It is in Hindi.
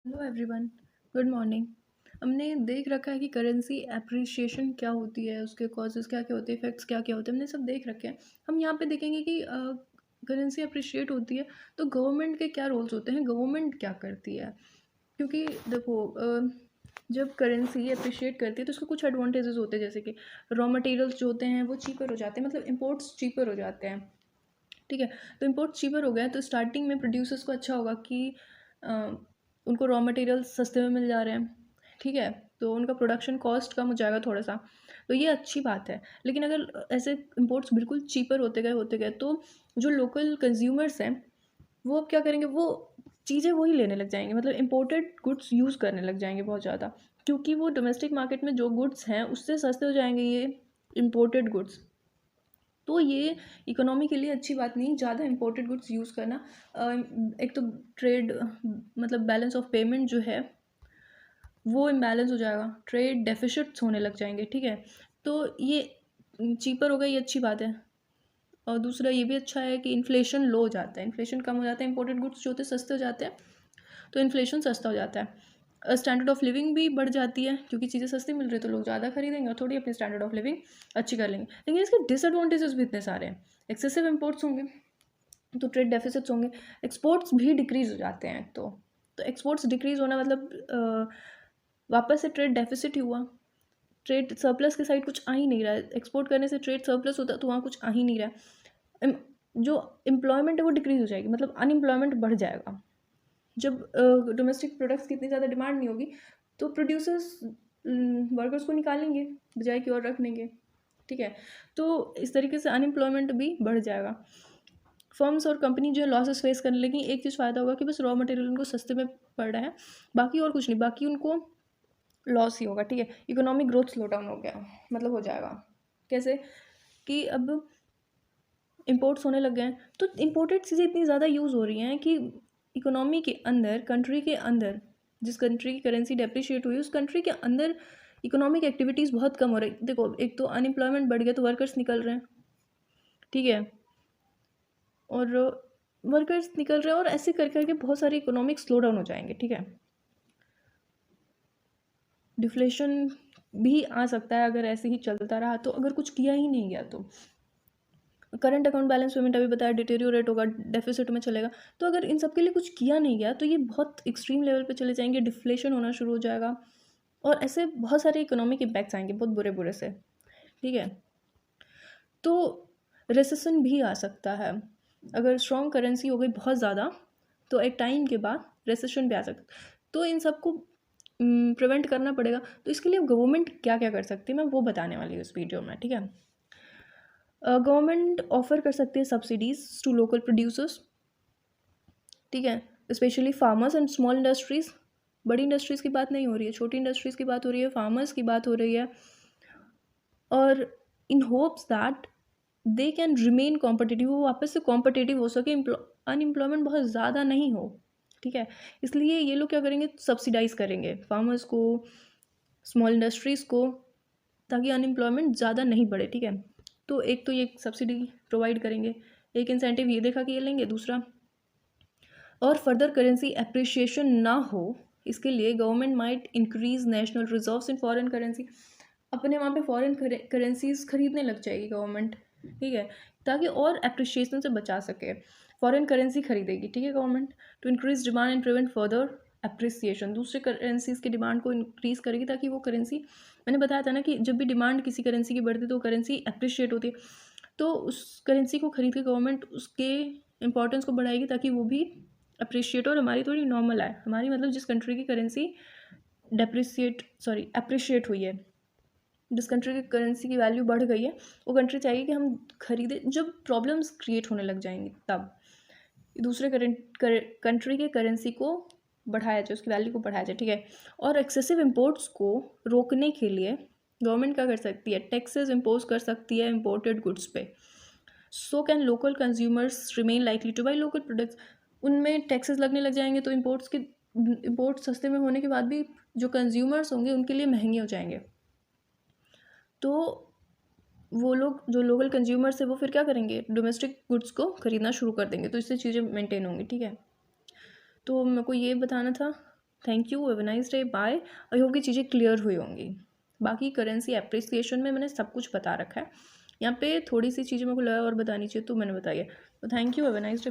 Hello everyone, good morning. हमने देख रखा है कि करेंसी एप्रिसिएशन क्या होती है, उसके कॉजेज़ क्या-क्या होते हैं, इफ़ेक्ट्स क्या-क्या होते हैं, हमने सब देख रखे हैं। हम यहाँ पे देखेंगे कि करेंसी एप्रिशिएट होती है तो गवर्नमेंट के क्या रोल्स होते हैं, गवर्नमेंट क्या करती है। क्योंकि देखो जब करेंसी एप्रिशिएट करती है तो उसके कुछ एडवांटेजेस होते हैं, जैसे कि रॉ मटेरियल्स जो होते हैं वो चीपर हो जाते हैं, मतलब इम्पोर्ट्स चीपर हो जाते हैं। ठीक है, तो इम्पोर्ट चीपर हो गया तो स्टार्टिंग में प्रोड्यूसर्स को अच्छा होगा कि अ, उनको रॉ मटेरियल्स सस्ते में मिल जा रहे हैं। ठीक है, तो उनका प्रोडक्शन कॉस्ट कम हो जाएगा थोड़ा सा, तो ये अच्छी बात है। लेकिन अगर ऐसे इम्पोर्ट्स बिल्कुल चीपर होते गए तो जो लोकल कंज्यूमर्स हैं वो अब क्या करेंगे, वो चीज़ें वही लेने लग जाएंगे, मतलब इम्पोर्टेड गुड्स यूज़ करने लग जाएंगे बहुत ज़्यादा, क्योंकि वो डोमेस्टिक मार्केट में जो गुड्स हैं उससे सस्ते हो जाएंगे ये इम्पोर्टेड गुड्स। तो ये इकोनॉमी के लिए अच्छी बात नहीं, ज़्यादा इम्पोर्टेड गुड्स यूज़ करना। एक तो ट्रेड मतलब बैलेंस ऑफ पेमेंट जो है वो इम्बैलेंस हो जाएगा, ट्रेड डेफिसिट्स होने लग जाएंगे। ठीक है, तो ये चीपर हो गया, ये अच्छी बात है। और दूसरा ये भी अच्छा है कि इन्फ्लेशन लो हो जाता है, इन्फ्लेशन कम हो जाता है, इंपोर्टेड गुड्स जो होते हैं सस्ते हो जाते हैं, तो इन्फ्लेशन सस्ता हो जाता है। स्टैंडर्ड ऑफ लिविंग भी बढ़ जाती है, क्योंकि चीज़ें सस्ती मिल रही है तो लोग ज़्यादा खरीदेंगे और थोड़ी अपनी स्टैंडर्ड ऑफ लिविंग अच्छी कर लेंगे। लेकिन इसके डिसएडवांटेजेस भी इतने सारे हैं। एक्सेसिव इम्पोर्ट्स होंगे तो ट्रेड डेफिसिट्स होंगे, एक्सपोर्ट्स भी डिक्रीज़ हो जाते हैं तो एक्सपोर्ट्स डिक्रीज़ होना मतलब वापस से ट्रेड डेफिसिट ही हुआ। ट्रेड सरप्लस के साइड कुछ आ ही नहीं रहा है, एक्सपोर्ट करने से ट्रेड सरप्लस होता तो वहाँ कुछ आ ही नहीं रहा है। जो एम्प्लॉयमेंट है वो डिक्रीज़ हो जाएगी, मतलब अनएम्प्लॉयमेंट बढ़ जाएगा। जब डोमेस्टिक प्रोडक्ट्स की इतनी ज़्यादा डिमांड नहीं होगी तो प्रोड्यूसर्स वर्कर्स को निकालेंगे बजाय कि और रख देंगे। ठीक है, तो इस तरीके से अनएम्प्लॉयमेंट भी बढ़ जाएगा। फर्म्स और कंपनी जो है लॉसेस फेस करने लगी। एक चीज़ फ़ायदा होगा कि बस रॉ मटेरियल उनको सस्ते में पड़ रहा है, बाकी और कुछ नहीं, बाकी उनको लॉस ही होगा। ठीक है, इकोनॉमिक ग्रोथ स्लो डाउन हो गया, मतलब हो जाएगा कैसे कि अब इम्पोर्ट्स होने लग गए हैं तो इम्पोर्टेड चीज़ें इतनी ज़्यादा यूज़ हो रही हैं कि इकोनॉमी के अंदर, कंट्री के अंदर, जिस कंट्री की करेंसी डेप्रिशिएट हुई उस कंट्री के अंदर इकोनॉमिक एक्टिविटीज़ बहुत कम हो रही। देखो, एक तो अनएम्प्लॉयमेंट बढ़ गया तो वर्कर्स निकल रहे हैं। ठीक है, और वर्कर्स निकल रहे हैं और ऐसे कर करके बहुत सारे इकोनॉमिक स्लो डाउन हो जाएंगे। ठीक है, डिफ्लेशन भी आ सकता है अगर ऐसे ही चलता रहा तो, अगर कुछ किया ही नहीं गया तो। करंट अकाउंट बैलेंस पेमेंट अभी बताया डिटेरियोरेट होगा, डेफिसिट में चलेगा। तो अगर इन सब के लिए कुछ किया नहीं गया तो ये बहुत एक्सट्रीम लेवल पे चले जाएंगे, डिफ्लेशन होना शुरू हो जाएगा और ऐसे बहुत सारे इकोनॉमिक इम्पैक्ट्स आएंगे बहुत बुरे बुरे से। ठीक है, तो रिसेशन भी आ सकता है। अगर स्ट्रॉन्ग करेंसी हो गई बहुत ज़्यादा तो एक टाइम के बाद रिसेशन भी आ सकता है। तो इन सबको प्रिवेंट करना पड़ेगा। तो इसके लिए गवर्नमेंट क्या क्या कर सकती है मैं वो बताने वाली हूँ इस वीडियो में। ठीक है, गवर्नमेंट ऑफर कर सकती है सब्सिडीज़ टू लोकल प्रोड्यूसर्स। ठीक है, specially farmers and small industries. बड़ी इंडस्ट्रीज़ की बात नहीं हो रही है, छोटी इंडस्ट्रीज़ की बात हो रही है, फार्मर्स की बात हो रही है। और इन hopes that they can remain competitive, वो वापस से कॉम्पिटिटिव हो सके, अनएम्प्लॉयमेंट बहुत ज़्यादा नहीं हो। ठीक है, इसलिए ये लोग क्या करेंगे, सब्सिडाइज़ करेंगे फार्मर्स को, स्मॉल इंडस्ट्रीज़ को, ताकि अनएम्प्लॉयमेंट ज़्यादा नहीं बढ़े। ठीक है, तो एक तो ये सब्सिडी प्रोवाइड करेंगे, एक इंसेंटिव ये देखा कि ये लेंगे। दूसरा, और फर्दर करेंसी एप्रिशिएशन ना हो इसके लिए government might increase national reserves in foreign currency. अपने वहाँ पे फॉरेन करेंसीज खरीदने लग जाएगी गवर्नमेंट। ठीक है, ताकि और एप्रिशिएशन से बचा सके, फॉरेन करेंसी खरीदेगी। ठीक है, government to increase demand and prevent further appreciation, दूसरे करेंसीज की डिमांड को इंक्रीज करेगी ताकि वो करेंसी, मैंने बताया था ना कि जब भी डिमांड किसी करेंसी की बढ़ती है तो करेंसी अप्रिशिएट होती है, तो उस करेंसी को खरीद के गवर्नमेंट उसके इंपॉर्टेंस को बढ़ाएगी ताकि वो भी अप्रिशिएट और हमारी थोड़ी नॉर्मल आए। हमारी मतलब जिस कंट्री की करेंसी अप्रिशिएट हुई है, जिस कंट्री की करेंसी की वैल्यू बढ़ गई है, वो कंट्री चाहिए कि हम खरीदें। जब प्रॉब्लम्स क्रिएट होने लग जाएंगी तब दूसरे कंट्री के करेंसी को बढ़ाया जाए, उसकी वैल्यू को बढ़ाया जाए। ठीक है, और एक्सेसिव इम्पोर्ट्स को रोकने के लिए गवर्नमेंट क्या कर सकती है, टैक्सेस इम्पोज कर सकती है इम्पोर्टेड गुड्स पे। So can local consumers remain likely two by local products. उनमें टैक्सेस लगने लग जाएंगे तो इम्पोर्ट सस्ते में होने के बाद भी जो कंज्यूमर्स होंगे उनके लिए महंगे हो जाएंगे। तो वो लोग जो लोकल कंज्यूमर्स है वो फिर क्या करेंगे, डोमेस्टिक गुड्स को खरीदना शुरू कर देंगे, तो इससे चीज़ें मेंटेन होंगी। ठीक है, तो मेरे को ये बताना था thank you, have a nice day, bye. I hope कि चीज़ें क्लियर हुई होंगी। बाकी करेंसी एप्रिसिएशन में मैंने सब कुछ बता रखा है। यहाँ पे थोड़ी सी चीज़ें मेरे को लगा और बतानी चाहिए तो मैंने बताई है। तो thank you, have a nice day.